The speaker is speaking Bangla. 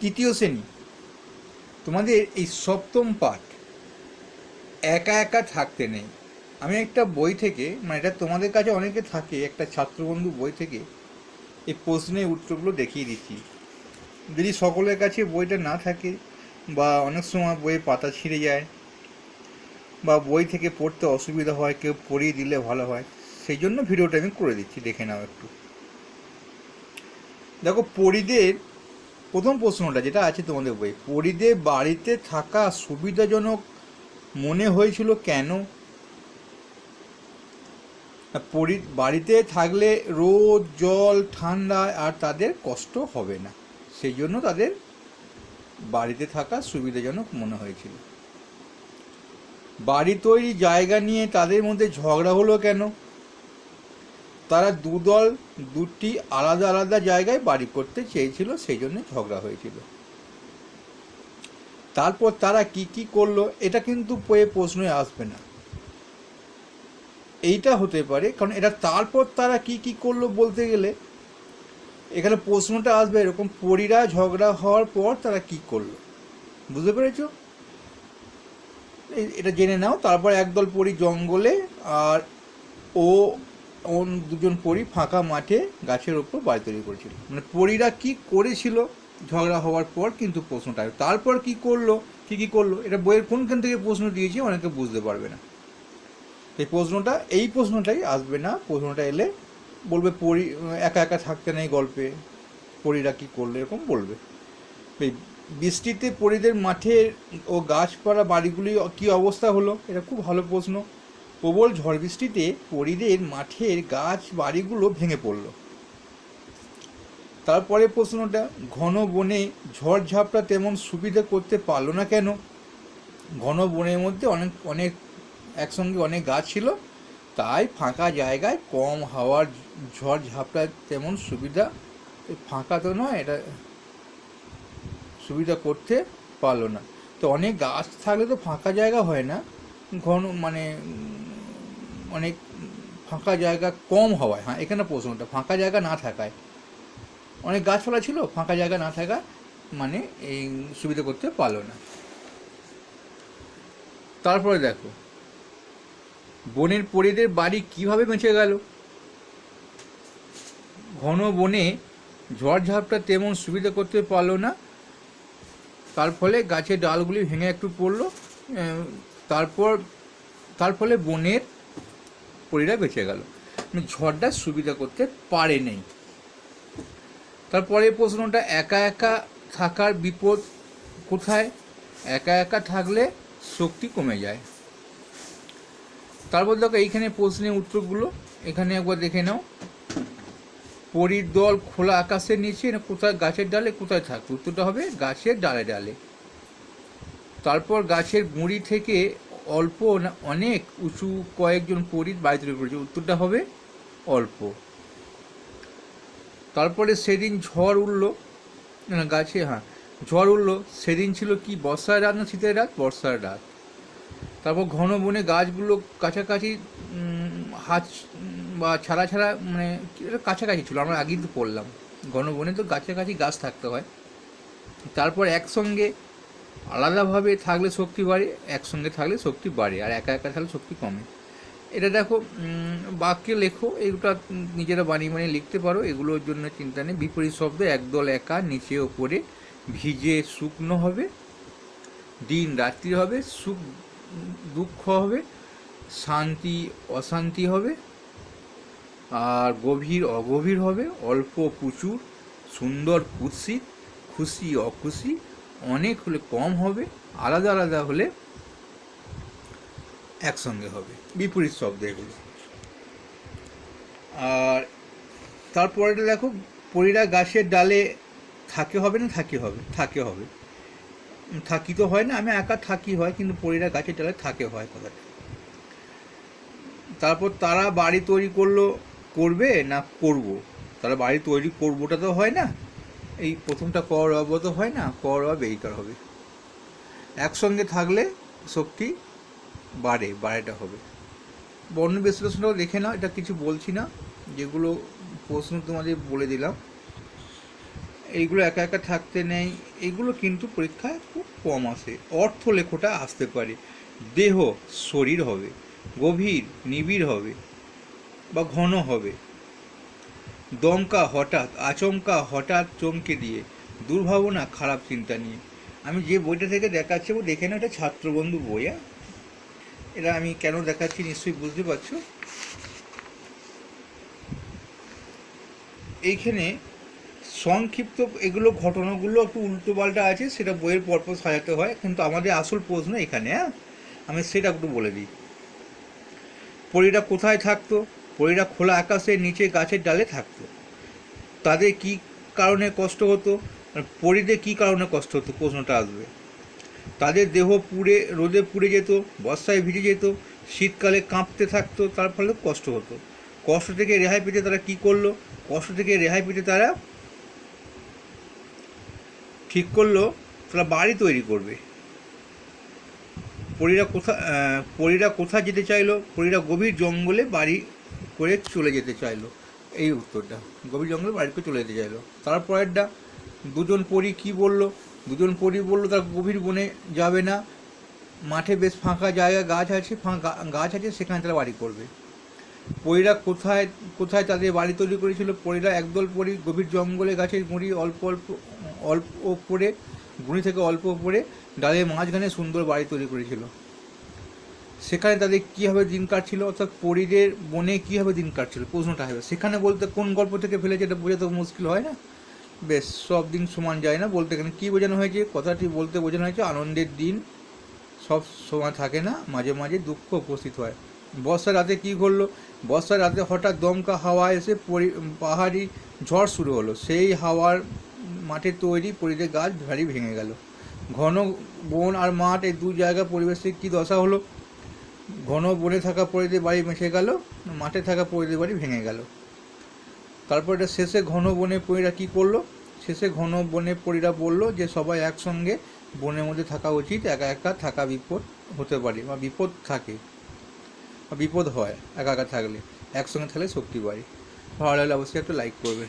তৃতীয় শ্রেণী, তোমাদের এই সপ্তম পাঠ, একা একা থাকতে নেই। আমি একটা বই থেকে, মানে এটা তোমাদের কাছে অনেকে থাকে, একটা ছাত্রবন্ধু বই থেকে এই প্রশ্নের উত্তরগুলো দেখিয়ে দিচ্ছি। যদি সকলের কাছে বইটা না থাকে, বা অনেক সময় বইয়ের পাতা ছিঁড়ে যায়, বা বই থেকে পড়তে অসুবিধা হয়, কেউ পড়িয়ে দিলে ভালো হয়, সেই জন্য ভিডিওটা আমি করে দিচ্ছি, দেখে নাও একটু। দেখো, পরিদের প্রথম প্রশ্নটা যেটা আছে তোমাদের বই, পরিদের বাড়িতে থাকা সুবিধাজনক মনে হয়েছিল কেন? বাড়িতে থাকলে রোদ, জল, ঠান্ডা আর তাদের কষ্ট হবে না, সেই জন্য তাদের বাড়িতে থাকা সুবিধাজনক মনে হয়েছিল। বাড়ি তৈরি জায়গা নিয়ে তাদের মধ্যে ঝগড়া হলো কেন? তারা দুদল দুটি আলাদা আলাদা জায়গায় বাড়ি করতে চেয়েছিল, সেই জন্য ঝগড়া হয়েছিল। তারপর তারা কি কি করলো, এটা কিন্তু প্রশ্নে আসবে না, এইটা হতে পারে, কারণ এটা তারপর তারা কি কি করলো বলতে গেলে এখানে প্রশ্নটা আসবে এরকম, পরীরা ঝগড়া হওয়ার পর তারা কি করলো। বুঝতে পেরেছ? এটা জেনে নাও। তারপর একদল পরী জঙ্গলে, আর ও দুজন পরী ফাঁকা মাঠে গাছের ওপর বাড়ি তৈরি করেছিল। মানে পরীরা কি করেছিল ঝগড়া হওয়ার পর, কিন্তু প্রশ্নটা তারপর কি করলো, কি কি করলো, এটা বইয়ের কোনখান থেকে প্রশ্ন দিয়েছে অনেকে বুঝতে পারবে না। এই প্রশ্নটাই আসবে না। প্রশ্নটা এলে বলবে পরী একা একা থাকতে নেই গল্পে, পরীরা কি করলো, এরকম বলবে। এই বৃষ্টিতে পরীদের মাঠের ও গাছপালা বাড়িগুলি কি অবস্থা হলো, এটা খুব ভালো প্রশ্ন। প্রবল ঝড় বৃষ্টিতে পরীদের মাঠের গাছ বাড়িগুলো ভেঙে পড়লো। তারপরে প্রশ্নটা, ঘন বনে ঝড়ঝাপটা তেমন সুবিধা করতে পারলো না কেন? ঘন বনের মধ্যে অনেক অনেক একসঙ্গে অনেক গাছ ছিল, তাই ফাঁকা জায়গায় কম হাওয়ার ঝড় ঝাপটা তেমন সুবিধা, ফাঁকা তো নয়, এটা সুবিধা করতে পারলো না। তো অনেক গাছ থাকলে তো ফাঁকা জায়গা হয় না, ঘন মানে অনেক ফাঁকা জায়গা কম হওয়ায়, হ্যাঁ এখানে প্রশ্নটা ফাঁকা জায়গা না থাকায়, অনেক গাছপালা ছিল, ফাঁকা জায়গা না থাকা মানে এই সুবিধা করতে পারলো না। তারপরে দেখো, বনের পরীদের বাড়ি কিভাবে বেঁচে গেল? ঘন বনে ঝড়ঝাপটা তেমন সুবিধা করতে পারলো না, তার ফলে গাছের ডালগুলি ভেঙে একটু পড়লো, তার ফলে বনের পরীরা বেঁচে গেল। ঝড়টা সুবিধা করতে পারে নেই। তারপরে প্রশ্নটা, একা একা থাকার বিপদ কোথায়? একা একা থাকলে শক্তি কমে যায়। তারপর দেখো এইখানে প্রশ্নের উত্তরগুলো এখানে একবার দেখে নাও। পরীর দল খোলা আকাশের নিচে না কোথায় গাছের ডালে, কোথায় থাকবে? উত্তরটা হবে গাছের ডালে ডালে। তারপর গাছের গুঁড়ি থেকে অল্প না অনেক উঁচু কয়েকজন পরী বাড়ি তৈরি করেছে, উত্তরটা হবে অল্প। তারপরে সেদিন ঝড় উঠলো না গাছে, হ্যাঁ ঝড় উঠলো, সেদিন ছিল কি বর্ষার রাত না শীতের রাত? বর্ষার রাত। তারপর ঘন বনে গাছগুলো কাছাকাছি হাত বা ছাড়া ছাড়া, মানে কাছাকাছি ছিল, আমরা আগেই তো পড়লাম, ঘন বনে তো কাছাকাছি গাছ থাকতে হয়। তারপর একসঙ্গে আলাদাভাবে থাকলে শক্তি বাড়ে, একসঙ্গে থাকলে শক্তি বাড়ে, আর একা একা থাকলে শক্তি কমে। এটা দেখো, বাক্যে লেখো, এগুলো নিজেরা বানিয়ে বানিয়ে লিখতে পারো, এগুলোর জন্য চিন্তা নেই। বিপরীত শব্দ, একদল একা নিচে ওপরে, ভিজে শুকনো হবে, দিন রাত্রি হবে, সুখ দুঃখ হবে, শান্তি অশান্তি হবে, আর গভীর অগভীর হবে, অল্প প্রচুর, সুন্দর কুৎসিত, খুশি অখুশি, অনেক হলে কম হবে, আলাদা আলাদা হলে একসঙ্গে হবে। বিপরীত শব্দ এগুলো। আর তারপরে দেখো, পরীরা গাছের ডালে থাকে হবে না থাকে হবে? থাকে হবে। থাকি তো হয় না, আমি একা থাকি হয়, কিন্তু পরীরা গাছের ডালে থাকে হয় কথাটা। তারপর তারা বাড়ি তৈরি করবে না করব? তারা বাড়ি তৈরি করবোটা তো হয় না, এই প্রথমটা কর অবত হয় না, কর অব এইকার হবে। একসঙ্গে থাকলে শক্তি বাড়েটা হবে। বর্ণ বিশ্লেষণটাও দেখে নাও, এটা কিছু বলছি না, যেগুলো প্রশ্ন তোমাদের বলে দিলাম। এইগুলো একা একা থাকতে নেই, এগুলো কিন্তু পরীক্ষায় খুব কম আসে। অর্থ লেখটা আসতে পারে, দেহ শরীর হবে, গভীর নিবিড় হবে বা ঘন হবে, দমকা হঠাৎ, আচমকা হঠাৎ চমকে দিয়ে, দুর্ভাবনা খারাপ চিন্তা নিয়ে। আমি যে বইটা থেকে দেখাচ্ছি ও দেখে না, এটা ছাত্রবন্ধু বই। এটা আমি কেন দেখাচ্ছি নিশ্চয়ই বুঝতে পারছো। এইখানে সংক্ষিপ্ত এগুলো ঘটনাগুলো একটু উল্টো পাল্টা আছে, সেটা বইয়ের পরপর সাজাতে হয়, কিন্তু আমাদের আসল প্রশ্ন এখানে, আমি সেটা একটু বলে দিই। পরীরা কোথায় থাকতো? পরীরা খোলা আকাশের নিচে গাছের ডালে থাকতো। তাদের কি কারণে কষ্ট হতো? পরীদের কি কারণে কষ্ট হতো প্রশ্নটা আসবে। তাদের দেহ পুড়ে রোদে পুড়ে যেত, বর্ষায় ভিজে যেত, শীতকালে কাঁপতে থাকতো, তার ফলে কষ্ট হতো। কষ্ট থেকে রেহাই পেতে তারা কি করলো? কষ্ট থেকে রেহাই পেতে তারা ঠিক করলো তারা বাড়ি তৈরি করবে। পরীরা কোথায় যেতে চাইলো? পরীরা গভীর জঙ্গলে বাড়ি করে চলে যেতে চাইলো। এই উত্তরটা, গভীর জঙ্গলে বাড়ি করে চলে যেতে চাইলো। তারপরেরটা, দুজন পরী কি বললো? দুজন পরী বললো তারা গভীর বনে যাবে না, মাঠে বেশ ফাঁকা জায়গা, গাছ আছে, গাছ আছে, সেখানে তারা বাড়ি করবে। পরীরা কোথায় কোথায় তাদের বাড়ি তৈরি করেছিল? পরীরা একদল পরী গভীর জঙ্গলে গাছের গুঁড়ি অল্প পরে, গুঁড়ি থেকে অল্প পরে ডালের মাঝখানে সুন্দর বাড়ি তৈরি করেছিল। সেখানে তাদের কীভাবে দিন কাটছিল, অর্থাৎ পরীদের বনে কীভাবে দিন কাটছিল, প্রশ্নটা হবে। সেখানে বলতে কোন গল্প থেকে ফেলেছে এটা বোঝা তো মুশকিল হয় না। বেশ, সব দিন সমান যায় না বলতে। এখানে কী বোঝানো হয়েছে? কথাটি বলতে বোঝানো হয়েছে আনন্দের দিন সব সময় থাকে না, মাঝে মাঝে দুঃখ উপস্থিত হয়। বর্ষার রাতে কী ঘটল? বর্ষার রাতে হঠাৎ দমকা হাওয়া এসে পাহাড়ি ঝড় শুরু হলো। সেই হাওয়ার মাঠে তৈরি পরীদের গাছ ভারী ভেঙে গেল। ঘন বন আর মাঠ, এই দু জায়গা পরিবেশে কী দশা হলো? ঘন বনে থাকা পরীদের বাড়ি মিশে গেল, মাঠে থাকা পরীদের বাড়ি ভেঙে গেল। তারপর এটা শেষে ঘন বনে পরীরা কী করলো? শেষে ঘন বনে পরীরা বলল যে সবাই একসঙ্গে বনের মধ্যে থাকা উচিত, একা একা থাকা বিপদ হতে পারে বা বিপদ থাকে বা বিপদ হয় একা একা থাকলে। একসঙ্গে থাকলে শক্তি বাড়ে। ভালো লাগলে অবশ্যই একটা লাইক করবে।